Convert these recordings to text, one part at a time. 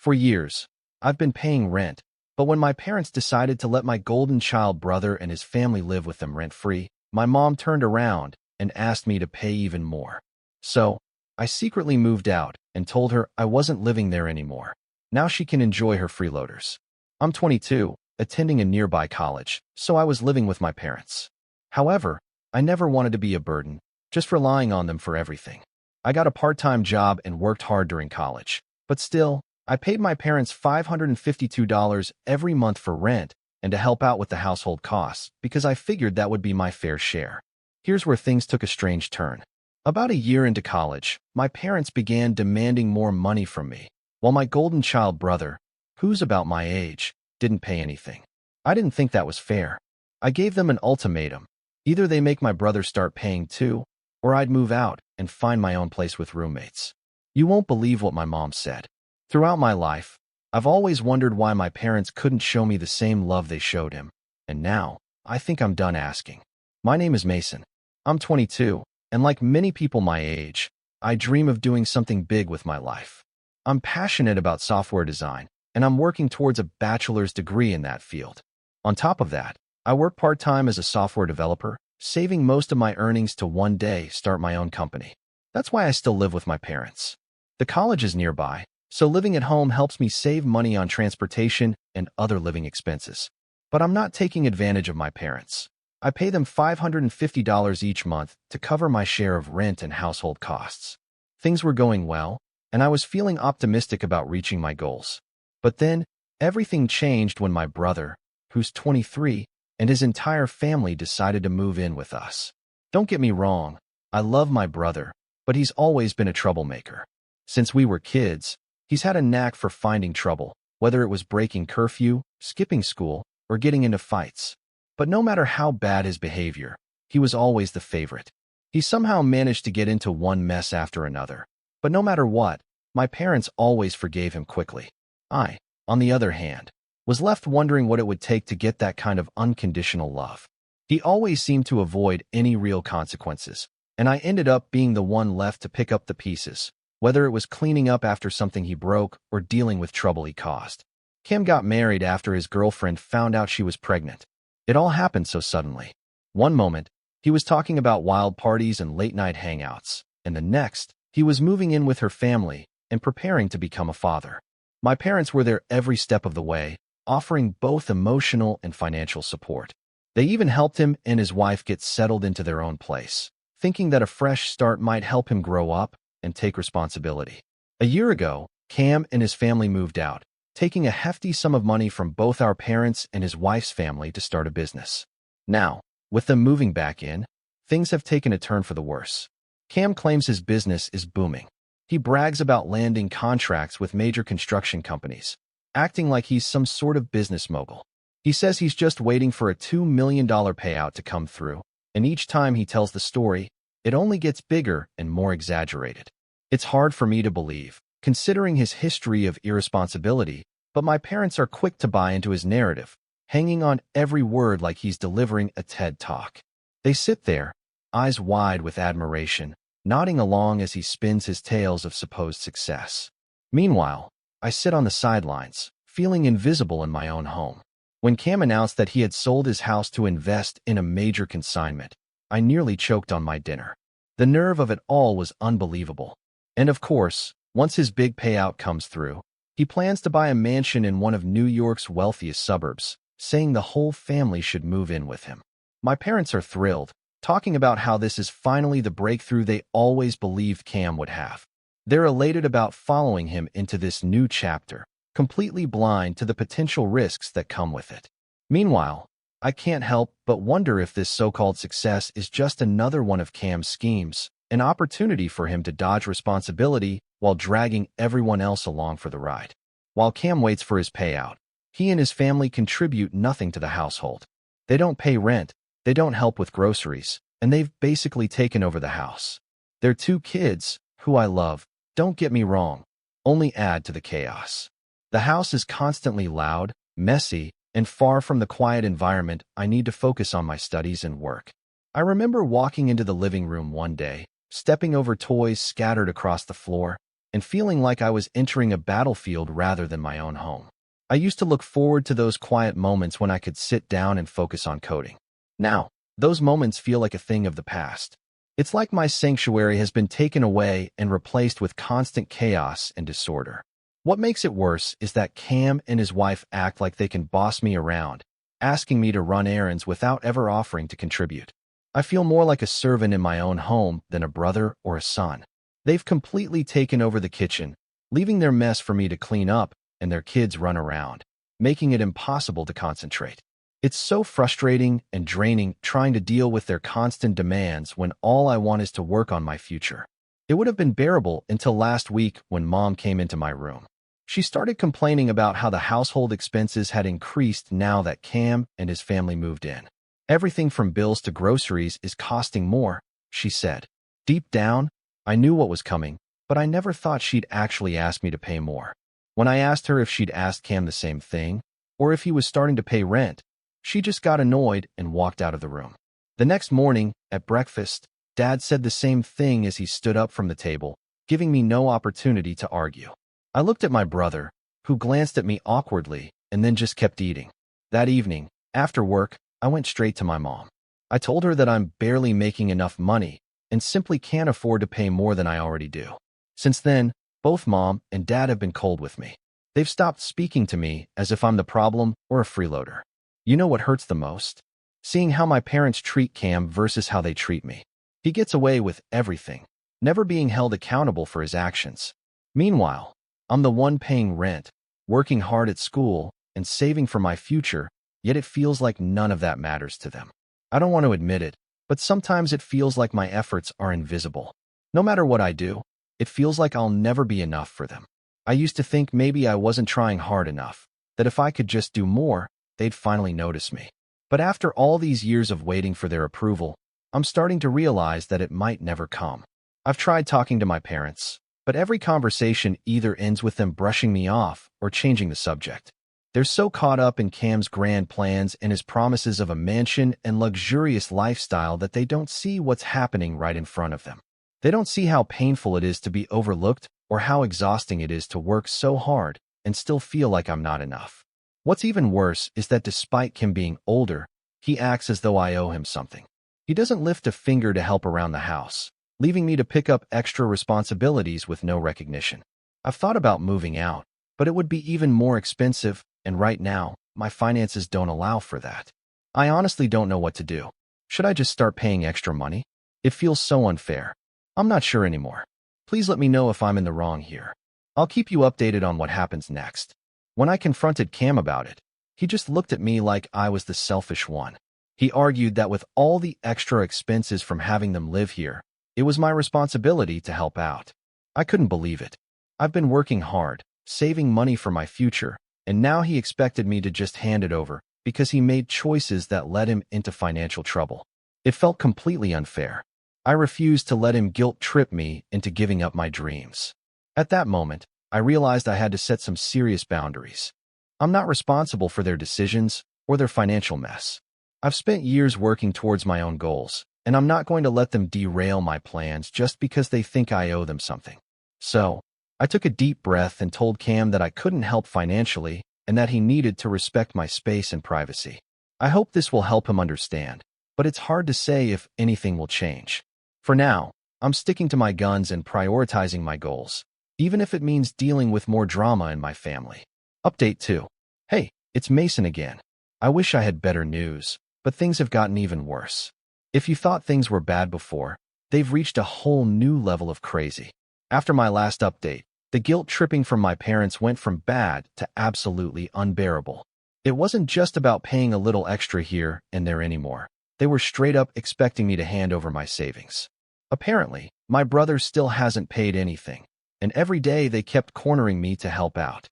For years, I've been paying rent, but when my parents decided to let my golden child brother and his family live with them rent-free, my mom turned around and asked me to pay even more. So, I secretly moved out and told her I wasn't living there anymore. Now she can enjoy her freeloaders. I'm 22, attending a nearby college, so I was living with my parents. However, I never wanted to be a burden, just relying on them for everything. I got a part-time job and worked hard during college, but still, I paid my parents $552 every month for rent and to help out with the household costs because I figured that would be my fair share. Here's where things took a strange turn. About a year into college, my parents began demanding more money from me, while my golden child brother, who's about my age, didn't pay anything. I didn't think that was fair. I gave them an ultimatum. Either they make my brother start paying too, or I'd move out and find my own place with roommates. You won't believe what my mom said. Throughout my life, I've always wondered why my parents couldn't show me the same love they showed him, and now, I think I'm done asking. My name is Mason. I'm 22, and like many people my age, I dream of doing something big with my life. I'm passionate about software design, and I'm working towards a bachelor's degree in that field. On top of that, I work part-time as a software developer, saving most of my earnings to one day start my own company. That's why I still live with my parents. The college is nearby, so living at home helps me save money on transportation and other living expenses. But I'm not taking advantage of my parents. I pay them $550 each month to cover my share of rent and household costs. Things were going well, and I was feeling optimistic about reaching my goals. But then, everything changed when my brother, who's 23, and his entire family decided to move in with us. Don't get me wrong, I love my brother, but he's always been a troublemaker. Since we were kids, he's had a knack for finding trouble, whether it was breaking curfew, skipping school, or getting into fights. But no matter how bad his behavior, he was always the favorite. He somehow managed to get into one mess after another. But no matter what, my parents always forgave him quickly. I, on the other hand, was left wondering what it would take to get that kind of unconditional love. He always seemed to avoid any real consequences, and I ended up being the one left to pick up the pieces, whether it was cleaning up after something he broke or dealing with trouble he caused. Kim got married after his girlfriend found out she was pregnant. It all happened so suddenly. One moment, he was talking about wild parties and late-night hangouts, and the next, he was moving in with her family and preparing to become a father. My parents were there every step of the way, offering both emotional and financial support. They even helped him and his wife get settled into their own place, thinking that a fresh start might help him grow up and take responsibility. A year ago, Cam and his family moved out, taking a hefty sum of money from both our parents and his wife's family to start a business. Now, with them moving back in, things have taken a turn for the worse. Cam claims his business is booming. He brags about landing contracts with major construction companies, acting like he's some sort of business mogul. He says he's just waiting for a $2 million payout to come through, and each time he tells the story, it only gets bigger and more exaggerated. It's hard for me to believe, considering his history of irresponsibility, but my parents are quick to buy into his narrative, hanging on every word like he's delivering a TED Talk. They sit there, eyes wide with admiration, nodding along as he spins his tales of supposed success. Meanwhile, I sit on the sidelines, feeling invisible in my own home. When Cam announced that he had sold his house to invest in a major consignment, I nearly choked on my dinner. The nerve of it all was unbelievable. And of course, once his big payout comes through, he plans to buy a mansion in one of New York's wealthiest suburbs, saying the whole family should move in with him. My parents are thrilled, talking about how this is finally the breakthrough they always believed Cam would have. They're elated about following him into this new chapter, completely blind to the potential risks that come with it. Meanwhile, I can't help but wonder if this so-called success is just another one of Cam's schemes, an opportunity for him to dodge responsibility while dragging everyone else along for the ride. While Cam waits for his payout, he and his family contribute nothing to the household. They don't pay rent, they don't help with groceries, and they've basically taken over the house. Their two kids, who I love, don't get me wrong, only add to the chaos. The house is constantly loud, messy, and far from the quiet environment I need to focus on my studies and work. I remember walking into the living room one day, stepping over toys scattered across the floor, and feeling like I was entering a battlefield rather than my own home. I used to look forward to those quiet moments when I could sit down and focus on coding. Now, those moments feel like a thing of the past. It's like my sanctuary has been taken away and replaced with constant chaos and disorder. What makes it worse is that Cam and his wife act like they can boss me around, asking me to run errands without ever offering to contribute. I feel more like a servant in my own home than a brother or a son. They've completely taken over the kitchen, leaving their mess for me to clean up and their kids run around, making it impossible to concentrate. It's so frustrating and draining trying to deal with their constant demands when all I want is to work on my future. It would have been bearable until last week when Mom came into my room. She started complaining about how the household expenses had increased now that Cam and his family moved in. Everything from bills to groceries is costing more, she said. Deep down, I knew what was coming, but I never thought she'd actually ask me to pay more. When I asked her if she'd asked Cam the same thing, or if he was starting to pay rent, she just got annoyed and walked out of the room. The next morning, at breakfast, Dad said the same thing as he stood up from the table, giving me no opportunity to argue. I looked at my brother, who glanced at me awkwardly and then just kept eating. That evening, after work, I went straight to my mom. I told her that I'm barely making enough money and simply can't afford to pay more than I already do. Since then, both Mom and Dad have been cold with me. They've stopped speaking to me as if I'm the problem or a freeloader. You know what hurts the most? Seeing how my parents treat Cam versus how they treat me. He gets away with everything, never being held accountable for his actions. Meanwhile, I'm the one paying rent, working hard at school, and saving for my future, yet it feels like none of that matters to them. I don't want to admit it, but sometimes it feels like my efforts are invisible. No matter what I do, it feels like I'll never be enough for them. I used to think maybe I wasn't trying hard enough, that if I could just do more, they'd finally notice me. But after all these years of waiting for their approval, I'm starting to realize that it might never come. I've tried talking to my parents, but every conversation either ends with them brushing me off or changing the subject. They're so caught up in Cam's grand plans and his promises of a mansion and luxurious lifestyle that they don't see what's happening right in front of them. They don't see how painful it is to be overlooked or how exhausting it is to work so hard and still feel like I'm not enough. What's even worse is that despite Kim being older, he acts as though I owe him something. He doesn't lift a finger to help around the house, leaving me to pick up extra responsibilities with no recognition. I've thought about moving out, but it would be even more expensive, and right now, my finances don't allow for that. I honestly don't know what to do. Should I just start paying extra money? It feels so unfair. I'm not sure anymore. Please let me know if I'm in the wrong here. I'll keep you updated on what happens next. When I confronted Cam about it, he just looked at me like I was the selfish one. He argued that with all the extra expenses from having them live here, it was my responsibility to help out. I couldn't believe it. I've been working hard, saving money for my future, and now he expected me to just hand it over because he made choices that led him into financial trouble. It felt completely unfair. I refused to let him guilt-trip me into giving up my dreams. At that moment, I realized I had to set some serious boundaries. I'm not responsible for their decisions or their financial mess. I've spent years working towards my own goals, and I'm not going to let them derail my plans just because they think I owe them something. So, I took a deep breath and told Cam that I couldn't help financially and that he needed to respect my space and privacy. I hope this will help him understand, but it's hard to say if anything will change. For now, I'm sticking to my guns and prioritizing my goals, even if it means dealing with more drama in my family. Update 2. Hey, it's Mason again. I wish I had better news, but things have gotten even worse. If you thought things were bad before, they've reached a whole new level of crazy. After my last update, the guilt tripping from my parents went from bad to absolutely unbearable. It wasn't just about paying a little extra here and there anymore. They were straight up expecting me to hand over my savings. Apparently, my brother still hasn't paid anything, and every day they kept cornering me to help out.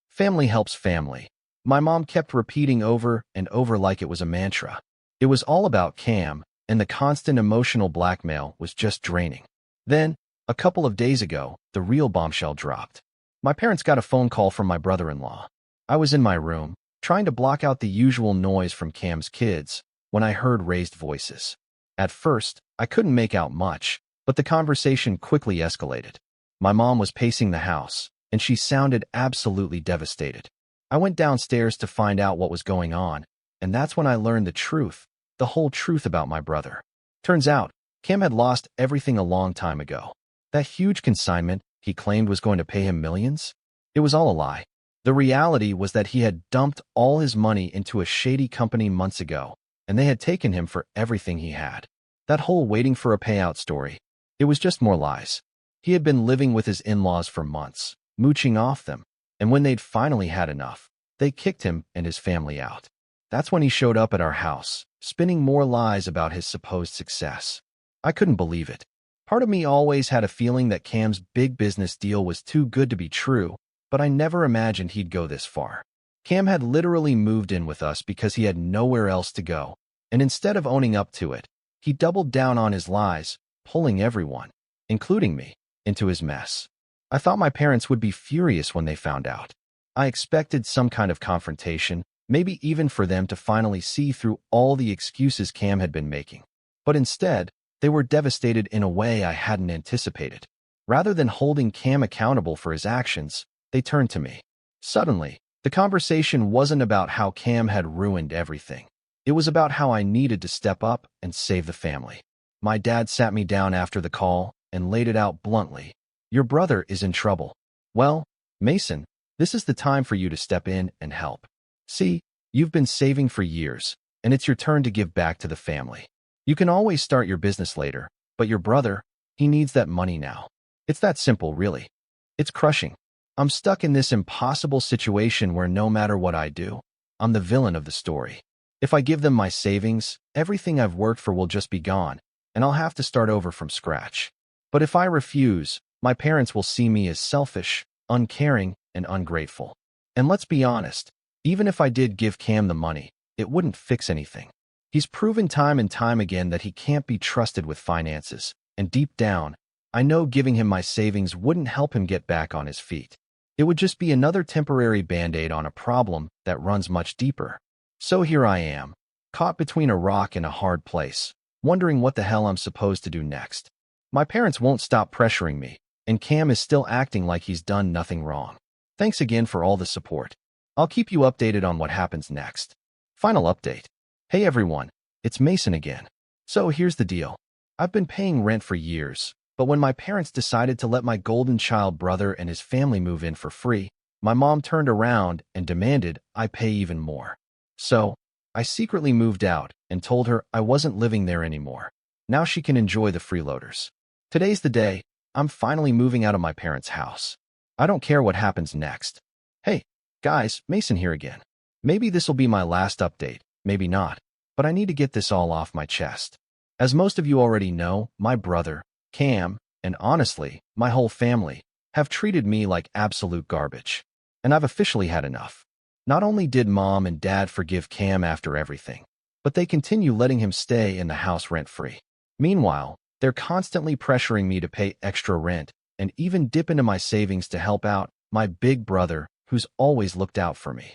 Family helps family. My mom kept repeating over and over like it was a mantra. It was all about Cam, and the constant emotional blackmail was just draining. Then, a couple of days ago, the real bombshell dropped. My parents got a phone call from my brother-in-law. I was in my room, trying to block out the usual noise from Cam's kids, when I heard raised voices. At first, I couldn't make out much, but the conversation quickly escalated. My mom was pacing the house, and she sounded absolutely devastated. I went downstairs to find out what was going on, and that's when I learned the whole truth about my brother. Turns out, Kim had lost everything a long time ago. That huge consignment he claimed was going to pay him millions? It was all a lie. The reality was that he had dumped all his money into a shady company months ago, and they had taken him for everything he had. That whole waiting for a payout story, it was just more lies. He had been living with his in-laws for months, mooching off them, and when they'd finally had enough, they kicked him and his family out. That's when he showed up at our house, spinning more lies about his supposed success. I couldn't believe it. Part of me always had a feeling that Cam's big business deal was too good to be true, but I never imagined he'd go this far. Cam had literally moved in with us because he had nowhere else to go, and instead of owning up to it, he doubled down on his lies, pulling everyone, including me, into his mess. I thought my parents would be furious when they found out. I expected some kind of confrontation, maybe even for them to finally see through all the excuses Cam had been making. But instead, they were devastated in a way I hadn't anticipated. Rather than holding Cam accountable for his actions, they turned to me. Suddenly, the conversation wasn't about how Cam had ruined everything. It was about how I needed to step up and save the family. My dad sat me down after the call and laid it out bluntly. Your brother is in trouble. Well, Mason, this is the time for you to step in and help. See, you've been saving for years, and it's your turn to give back to the family. You can always start your business later, but your brother, he needs that money now. It's that simple, really. It's crushing. I'm stuck in this impossible situation where no matter what I do, I'm the villain of the story. If I give them my savings, everything I've worked for will just be gone, and I'll have to start over from scratch. But if I refuse, my parents will see me as selfish, uncaring, and ungrateful. And let's be honest, even if I did give Cam the money, it wouldn't fix anything. He's proven time and time again that he can't be trusted with finances, and deep down, I know giving him my savings wouldn't help him get back on his feet. It would just be another temporary band-aid on a problem that runs much deeper. So here I am, caught between a rock and a hard place, wondering what the hell I'm supposed to do next. My parents won't stop pressuring me, and Cam is still acting like he's done nothing wrong. Thanks again for all the support. I'll keep you updated on what happens next. Final update. Hey everyone, it's Mason again. So here's the deal. I've been paying rent for years, but when my parents decided to let my golden child brother and his family move in for free, my mom turned around and demanded I pay even more. So, I secretly moved out and told her I wasn't living there anymore. Now she can enjoy the freeloaders. Today's the day. I'm finally moving out of my parents' house. I don't care what happens next. Hey, guys, Mason here again. Maybe this'll be my last update, maybe not, but I need to get this all off my chest. As most of you already know, my brother, Cam, and honestly, my whole family, have treated me like absolute garbage. And I've officially had enough. Not only did Mom and Dad forgive Cam after everything, but they continue letting him stay in the house rent-free. Meanwhile, they're constantly pressuring me to pay extra rent and even dip into my savings to help out my big brother who's always looked out for me.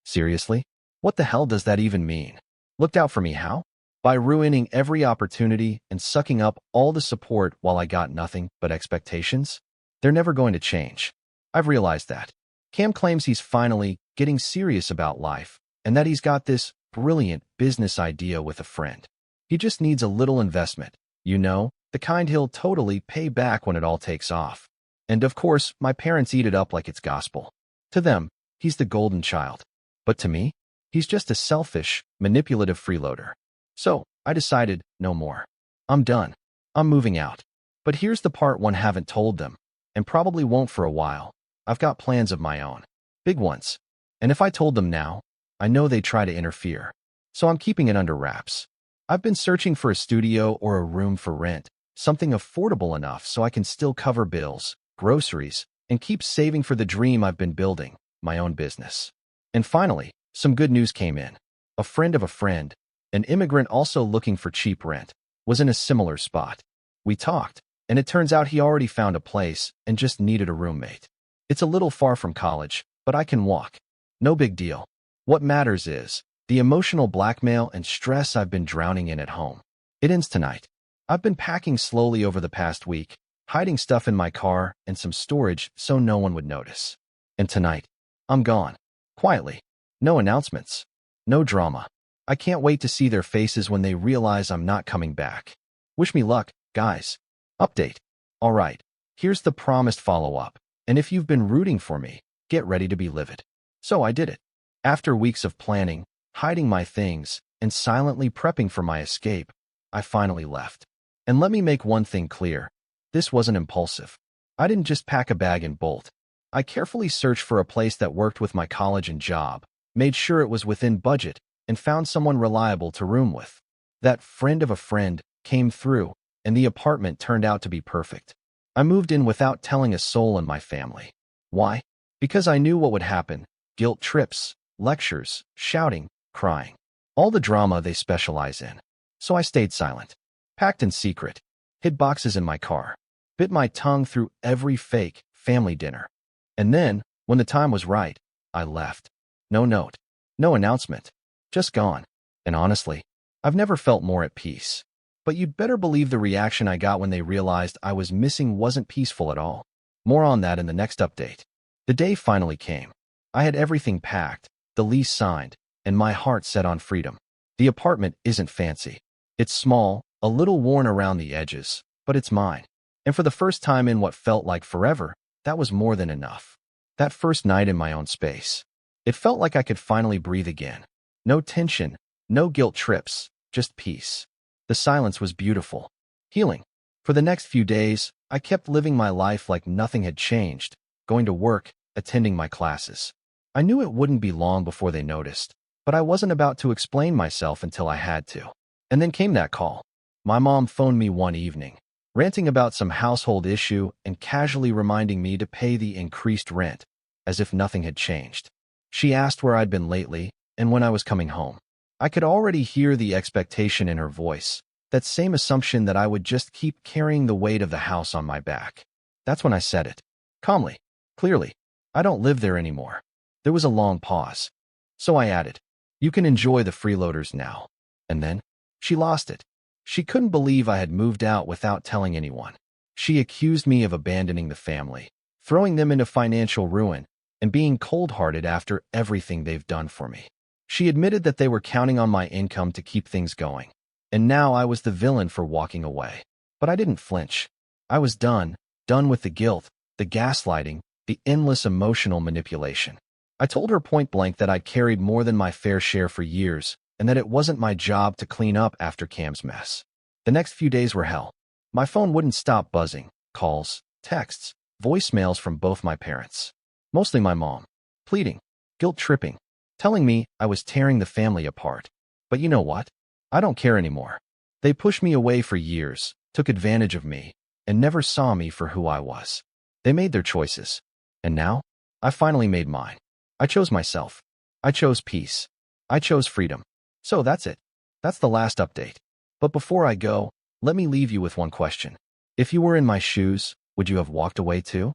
Seriously? What the hell does that even mean? Looked out for me how? By ruining every opportunity and sucking up all the support while I got nothing but expectations? They're never going to change. I've realized that. Cam claims he's finally getting serious about life and that he's got this brilliant business idea with a friend. He just needs a little investment, you know, the kind he'll totally pay back when it all takes off. And of course, my parents eat it up like it's gospel. To them, he's the golden child. But to me, he's just a selfish, manipulative freeloader. So, I decided, no more. I'm done. I'm moving out. But here's the part one haven't told them, and probably won't for a while. I've got plans of my own. Big ones. And if I told them now, I know they'd try to interfere. So I'm keeping it under wraps. I've been searching for a studio or a room for rent, something affordable enough so I can still cover bills, groceries, and keep saving for the dream I've been building, my own business. And finally, some good news came in. A friend of a friend, an immigrant also looking for cheap rent, was in a similar spot. We talked, and it turns out he already found a place and just needed a roommate. It's a little far from college, but I can walk. No big deal. What matters is the emotional blackmail and stress I've been drowning in at home. It ends tonight. I've been packing slowly over the past week, hiding stuff in my car and some storage so no one would notice. And tonight, I'm gone. Quietly. No announcements. No drama. I can't wait to see their faces when they realize I'm not coming back. Wish me luck, guys. Update. Alright, here's the promised follow-up. And if you've been rooting for me, get ready to be livid. So I did it. After weeks of planning, hiding my things, and silently prepping for my escape, I finally left. And let me make one thing clear. This wasn't impulsive. I didn't just pack a bag and bolt. I carefully searched for a place that worked with my college and job, made sure it was within budget, and found someone reliable to room with. That friend of a friend came through, and the apartment turned out to be perfect. I moved in without telling a soul in my family. Why? Because I knew what would happen. Guilt trips, lectures, shouting, crying. All the drama they specialize in. So I stayed silent. Packed in secret. Hid boxes in my car. Bit my tongue through every fake family dinner. And then, when the time was right, I left. No note. No announcement. Just gone. And honestly, I've never felt more at peace. But you'd better believe the reaction I got when they realized I was missing wasn't peaceful at all. More on that in the next update. The day finally came. I had everything packed, the lease signed, and my heart set on freedom. The apartment isn't fancy. It's small, a little worn around the edges, but it's mine. And for the first time in what felt like forever, that was more than enough. That first night in my own space. It felt like I could finally breathe again. No tension, no guilt trips, just peace. The silence was beautiful. Healing. For the next few days, I kept living my life like nothing had changed, going to work, attending my classes. I knew it wouldn't be long before they noticed, but I wasn't about to explain myself until I had to. And then came that call. My mom phoned me one evening, ranting about some household issue and casually reminding me to pay the increased rent, as if nothing had changed. She asked where I'd been lately and when I was coming home. I could already hear the expectation in her voice, that same assumption that I would just keep carrying the weight of the house on my back. That's when I said it. Calmly, clearly, I don't live there anymore. There was a long pause. So I added, you can enjoy the freeloaders now. And then, she lost it. She couldn't believe I had moved out without telling anyone. She accused me of abandoning the family, throwing them into financial ruin, and being cold-hearted after everything they've done for me. She admitted that they were counting on my income to keep things going, and now I was the villain for walking away. But I didn't flinch. I was done with the guilt, the gaslighting, the endless emotional manipulation. I told her point blank that I'd carried more than my fair share for years, and that it wasn't my job to clean up after Cam's mess. The next few days were hell. My phone wouldn't stop buzzing. Calls, texts, voicemails from both my parents. Mostly my mom. Pleading, guilt-tripping, telling me I was tearing the family apart. But you know what? I don't care anymore. They pushed me away for years, took advantage of me, and never saw me for who I was. They made their choices. And now, I finally made mine. I chose myself. I chose peace. I chose freedom. So that's it. That's the last update. But before I go, let me leave you with one question. If you were in my shoes, would you have walked away too?